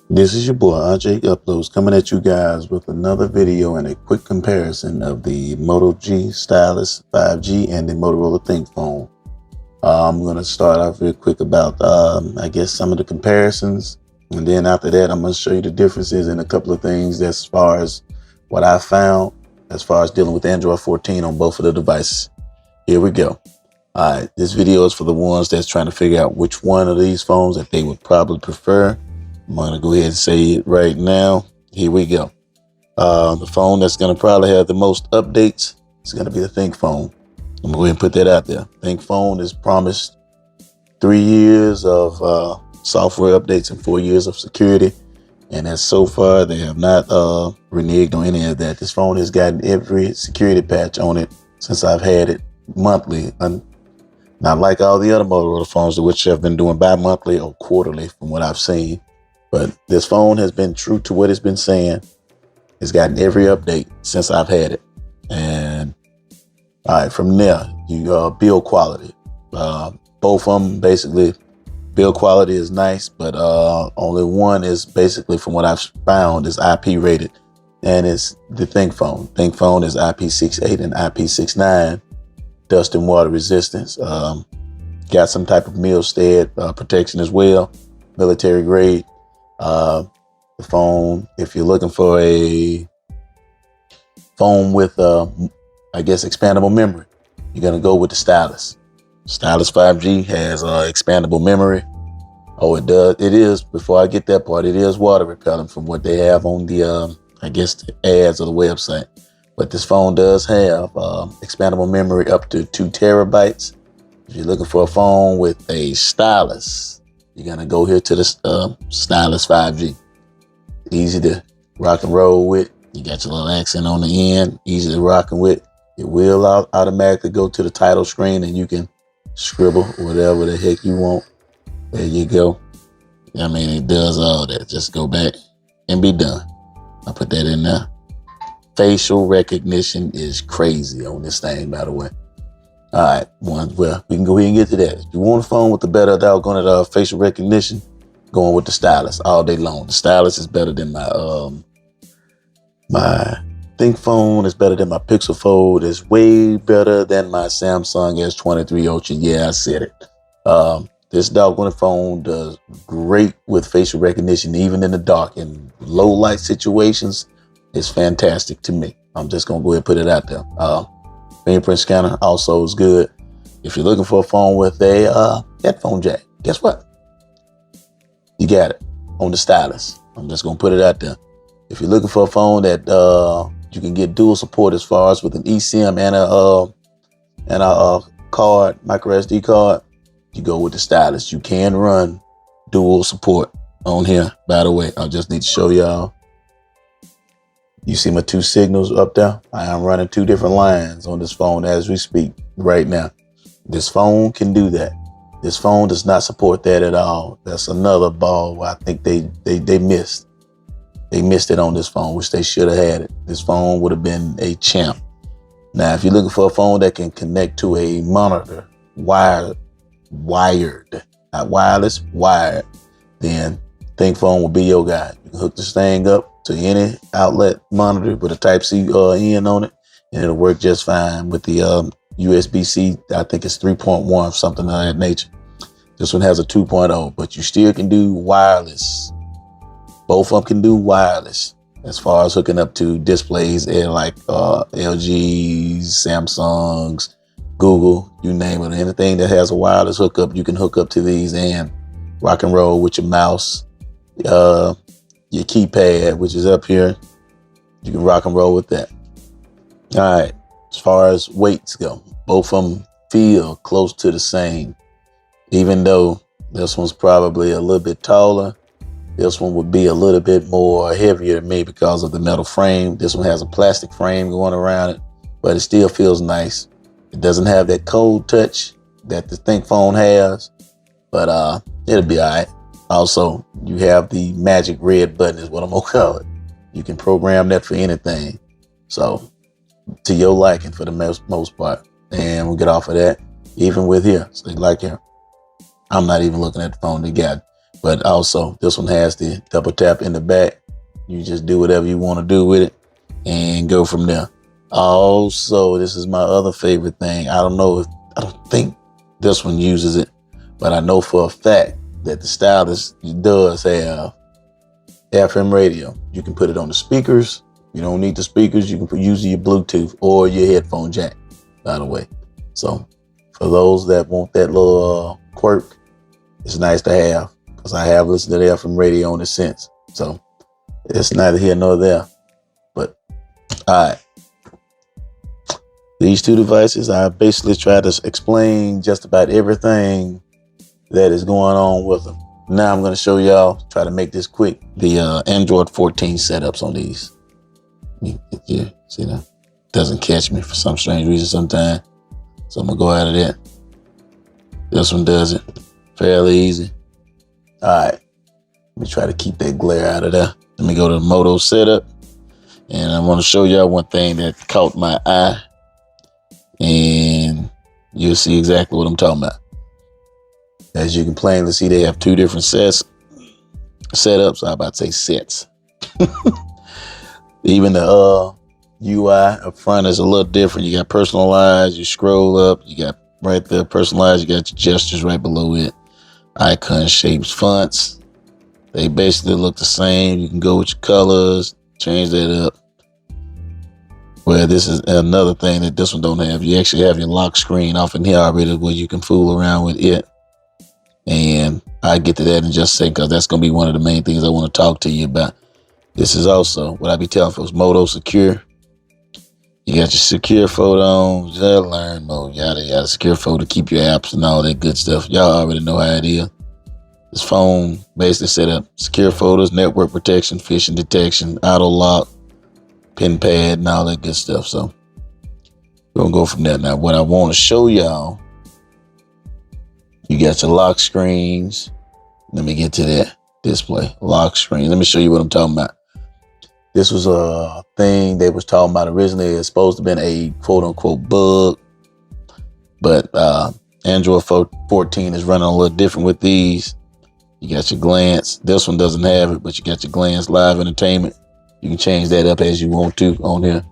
This is your boy RJ Uploads coming at you guys with another video and a quick comparison of the Moto G Stylus 5G and the Motorola Thinkphone. I'm going to start off real quick about, I guess, some of the comparisons. And then after that, I'm going to show you the differences and a couple of things as far as what I found as far as dealing with Android 14 on both of the devices. Here we go. All right, this video is for the ones that's trying to figure out which one of these phones that they would probably prefer. I'm going to go ahead and say it right now. Here we go. The phone that's going to probably have the most updates is going to be the Thinkphone. I'm going to go ahead and put that out there. Thinkphone is promised 3 years of software updates and 4 years of security. And as so far, they have not reneged on any of that. This phone has gotten every security patch on it since I've had it monthly. Not like all the other Motorola phones, which have been doing bi-monthly or quarterly from what I've seen. But this phone has been true to what it's been saying. It's gotten every update since I've had it. And all right, from there, you build quality. Both of them basically, build quality is nice, but only one is basically, from what I've found, is IP rated, and it's the Thinkphone. Thinkphone is IP68 and IP69, dust and water resistance. Got some type of Milstead protection as well, military grade. The phone, if you're looking for a phone with, I guess, expandable memory, you're going to go with the Stylus. Stylus 5G has expandable memory. Oh, it does. It is, before I get that part, it is water repellent from what they have on the, I guess, the ads of the website. But this phone does have expandable memory up to 2 terabytes. If you're looking for a phone with a Stylus, you're going to go here to the Stylus 5G. Easy to rock and roll with. You got your little accent on the end. Easy to rock and with. It will automatically go to the title screen and you can scribble whatever the heck you want. There you go. I mean, it does all that. Just go back and be done. I'll put that in there. Facial recognition is crazy on this thing, by the way. All right, well, we can go ahead and get to that. If you want a phone with the better doggone facial recognition, going with the Stylus all day long. The Stylus is better than my Thinkphone. Is better than my Pixel Fold. It's way better than my Samsung S23 Ultra. Yeah, I said it. This doggone phone does great with facial recognition, even in the dark and low light situations. It's fantastic to me. I'm just gonna go ahead and put it out there. Fingerprint scanner also is good. If you're looking for a phone with a headphone jack, guess what? You got it on the Stylus. I'm just gonna put it out there. If you're looking for a phone that you can get dual support as far as with an eSIM and a card, micro SD card, you go with the Stylus. You can run dual support on here. By the way, I just need to show y'all. You see my 2 signals up there? I am running 2 different lines on this phone as we speak right now. This phone can do that. This phone does not support that at all. That's another ball where I think they missed. They missed it on this phone, which they should have had it. This phone would have been a champ. Now, if you're looking for a phone that can connect to a monitor, wired, not wireless, wired, then Thinkphone will be your guy. You can hook this thing up to any outlet monitor with a Type-C in on it, and it'll work just fine with the USB-C. I think it's 3.1, something of that nature. This one has a 2.0, but you still can do wireless. Both of them can do wireless as far as hooking up to displays like LGs, Samsungs, Google, you name it. Anything that has a wireless hookup, you can hook up to these and rock and roll with your mouse, your keypad, which is up here. You can rock and roll with that. All right, as far as weights go, both of them feel close to the same. Even though this one's probably a little bit taller, this one would be a little bit more heavier than me because of the metal frame. This one has a plastic frame going around it, but it still feels nice. It doesn't have that cold touch that the Thinkphone has, but it'll be all right. Also, you have the magic red button is what I'm gonna call it. You can program that for anything. So to your liking for the most part. And we'll get off of that. Even with here, so like here, I'm not even looking at the phone. They got But also, this one has the double tap in the back. You just do whatever you want to do with it and go from there. Also, this is my other favorite thing. I don't think this one uses it, but I know for a fact that the Stylus does have FM radio. You can put it on the speakers. You don't need the speakers. You can use your Bluetooth or your headphone jack, by the way. So for those that want that little quirk, it's nice to have, because I have listened to the FM radio on it since. So it's neither here nor there. But all right. These two devices, I basically try to explain just about everything that is going on with them. Now I'm going to show y'all, try to make this quick, the Android 14 setups on these. Yeah, see that? Doesn't catch me for some strange reason sometimes. So I'm going to go out of that. This one does it fairly easy. All right. Let me try to keep that glare out of there. Let me go to the Moto setup. And I want to show y'all one thing that caught my eye. And you'll see exactly what I'm talking about. As you can plainly see, they have two different setups. I'm about to say sets. Even the UI up front is a little different. You got personalized, you scroll up, you got right there personalized, you got your gestures right below it. Icon shapes, fonts. They basically look the same. You can go with your colors, change that up. Well, this is another thing that this one don't have. You actually have your lock screen off in here already where you can fool around with it. And I get to that in just a second, because that's going to be one of the main things I want to talk to you about. This is also what I be telling folks, Moto Secure. You got your secure photo on, learn mode, yada, yada, secure photo, keep your apps and all that good stuff. Y'all already know how it is. This phone basically set up secure photos, network protection, phishing detection, auto lock, pin pad, and all that good stuff. So we're going to go from there. Now, what I want to show y'all, you got your lock screens. Let me get to that display. Lock screen. Let me show you what I'm talking about. This was a thing they was talking about originally. It's supposed to have been a quote unquote bug, but Android 14 is running a little different with these. You got your glance. This one doesn't have it, but you got your glance live entertainment. You can change that up as you want to on here.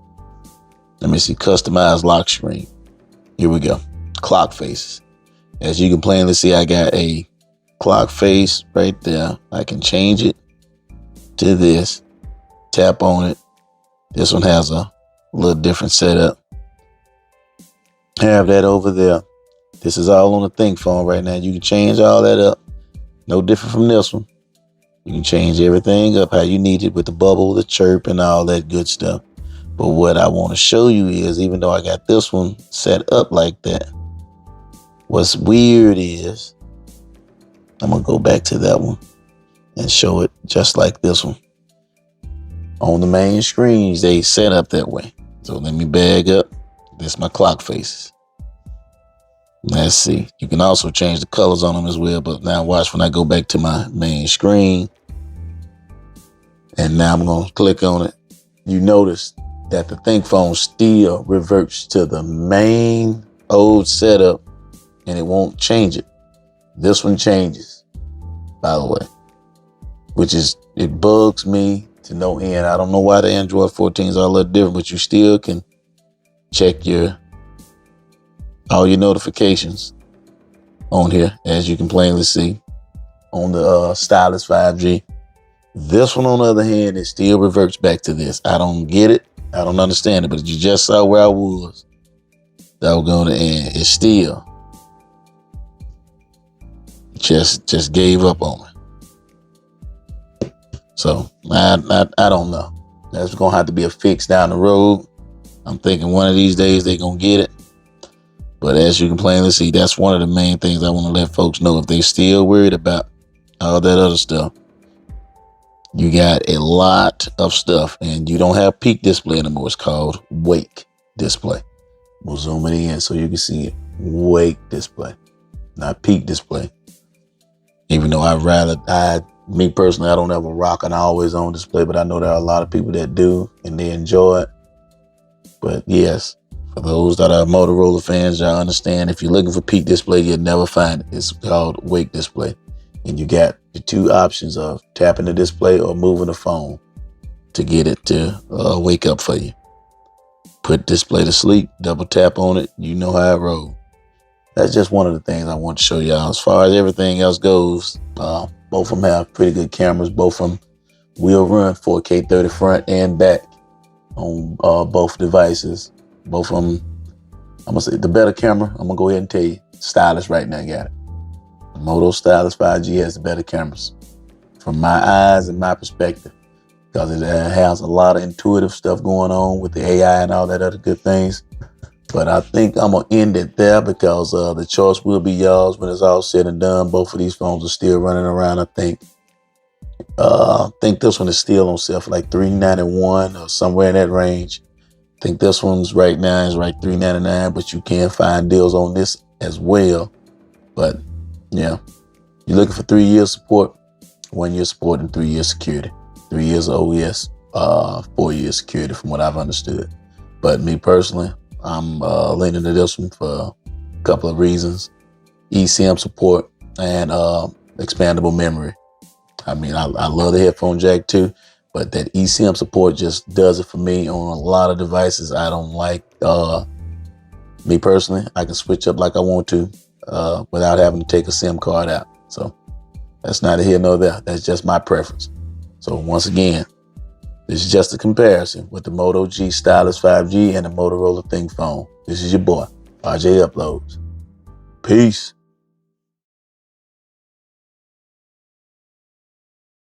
Let me see, customize lock screen. Here we go. Clock faces. As you can plainly see, I got a clock face right there. I can change it to this. Tap on it. This one has a little different setup. Have that over there. This is all on the Thinkphone right now. You can change all that up. No different from this one. You can change everything up how you need it with the bubble, the chirp, and all that good stuff. But what I want to show you is, even though I got this one set up like that, what's weird is, I'm going to go back to that one and show it just like this one. On the main screens, they set up that way. So let me bag up. This is my clock faces. Let's see. You can also change the colors on them as well. But now watch when I go back to my main screen. And now I'm going to click on it. You notice that the Thinkphone still reverts to the main old setup, and it won't change it. This one changes, by the way, which is, it bugs me to no end. I don't know why the Android 14s are a little different, but you still can check all your notifications on here, as you can plainly see on the Stylus 5G. This one, on the other hand, it still reverts back to this. I don't get it. I don't understand it, but you just saw where I was. That was going to end. It still just gave up on me. So I don't know. That's going to have to be a fix down the road. I'm thinking one of these days they're going to get it. But as you can plainly see, that's one of the main things I want to let folks know. If they still worried about all that other stuff, you got a lot of stuff, and you don't have peak display anymore. It's called wake display. We'll zoom it in so you can see it. Wake display, not peak display. Even though me personally, I don't ever rock an always on display, but I know there are a lot of people that do, and they enjoy it. But yes, for those that are Motorola fans, y'all understand, if you're looking for peak display, you'll never find it. It's called wake display. And you got the two options of tapping the display or moving the phone to get it to wake up for you. Put display to sleep, double tap on it, you know how it rolls. That's just one of the things I want to show y'all. As far as everything else goes, both of them have pretty good cameras. Both of them will run 4K 30 front and back on both devices. Both of them, I'm gonna say the better camera, I'm gonna go ahead and tell you, Stylus right now got it. The Moto Stylus 5G has the better cameras from my eyes and my perspective, because it has a lot of intuitive stuff going on with the AI and all that other good things. But I think I'm going to end it there, because the choice will be yours when it's all said and done. Both of these phones are still running around, I think. I think this one is still on sale for like $391 or somewhere in that range. I think this one's right now is like $399, but you can find deals on this as well. But yeah, you're looking for 3 years support, 1 year support, and 3 years security. 3 years of OES, 4 years security from what I've understood. But me personally, I'm leaning to this one for a couple of reasons. eSIM support and expandable memory. I mean, I love the headphone jack too, but that eSIM support just does it for me on a lot of devices. I don't like, me personally, I can switch up like I want to without having to take a SIM card out. So that's neither here nor there. That's just my preference. So once again, this is just a comparison with the Moto G Stylus 5G and the Motorola Thinkphone. This is your boy, RJ Uploads. Peace.